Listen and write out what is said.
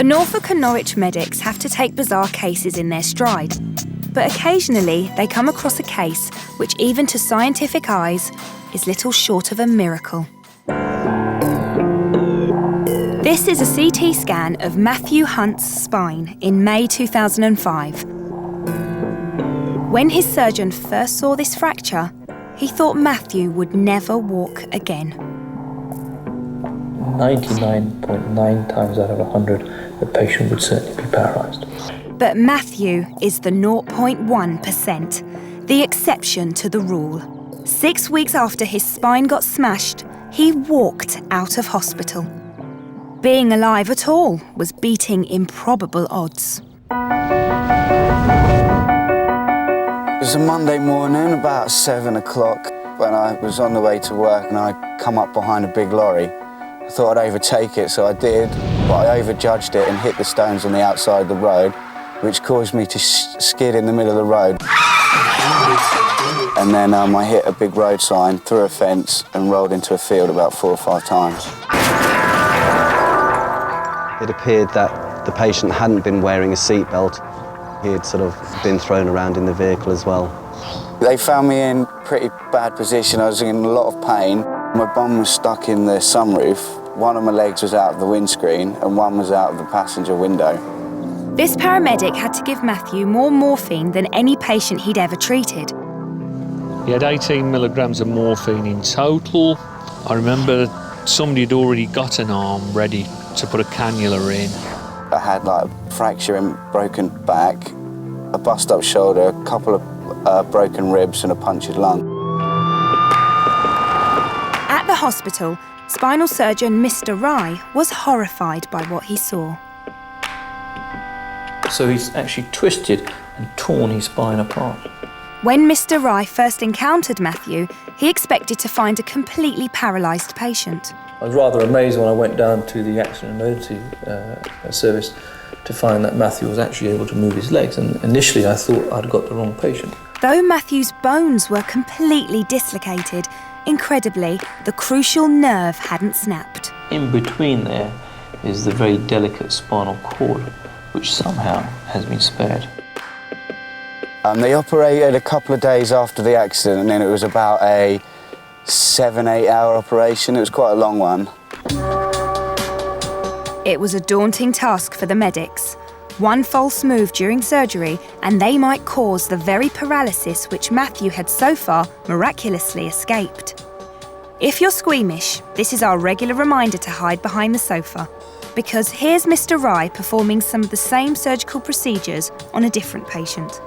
The Norfolk and Norwich medics have to take bizarre cases in their stride, but occasionally they come across a case which, even to scientific eyes, is little short of a miracle. This is a CT scan of Matthew Hunt's spine in May 2005. When his surgeon first saw this fracture, he thought Matthew would never walk again. 99.9 times out of 100, the patient would certainly be paralysed. But Matthew is the 0.1%, the exception to the rule. 6 weeks after his spine got smashed, he walked out of hospital. Being alive at all was beating improbable odds. It was a Monday morning, about 7 o'clock, when I was on the way to work and I come up behind a big lorry. I thought I'd overtake it, so I did, but I overjudged it and hit the stones on the outside of the road, which caused me to skid in the middle of the road. And then I hit a big road sign, through a fence, and rolled into a field about 4 or 5 times. It appeared that the patient hadn't been wearing a seatbelt. He had sort of been thrown around in the vehicle as well. They found me in pretty bad position. I was in a lot of pain. My bum was stuck in the sunroof. One of my legs was out of the windscreen and one was out of the passenger window. This paramedic had to give Matthew more morphine than any patient he'd ever treated. He had 18 milligrams of morphine in total. I remember somebody had already got an arm ready to put a cannula in. I had like a fracture and broken back, a bust-up shoulder, a couple of broken ribs and a punctured lung. At the hospital, spinal surgeon Mr. Rye was horrified by what he saw. So he's actually twisted and torn his spine apart. When Mr. Rye first encountered Matthew, he expected to find a completely paralysed patient. I was rather amazed when I went down to the accident emergency service to find that Matthew was actually able to move his legs, and initially I thought I'd got the wrong patient. Though Matthew's bones were completely dislocated, incredibly, the crucial nerve hadn't snapped. In between there is the very delicate spinal cord, which somehow has been spared. They operated a couple of days after the accident, and then it was about a 7-8 hour operation. It was quite a long one. It was a daunting task for the medics. One false move during surgery and they might cause the very paralysis which Matthew had so far miraculously escaped. If you're squeamish, this is our regular reminder to hide behind the sofa, because here's Mr. Rye performing some of the same surgical procedures on a different patient.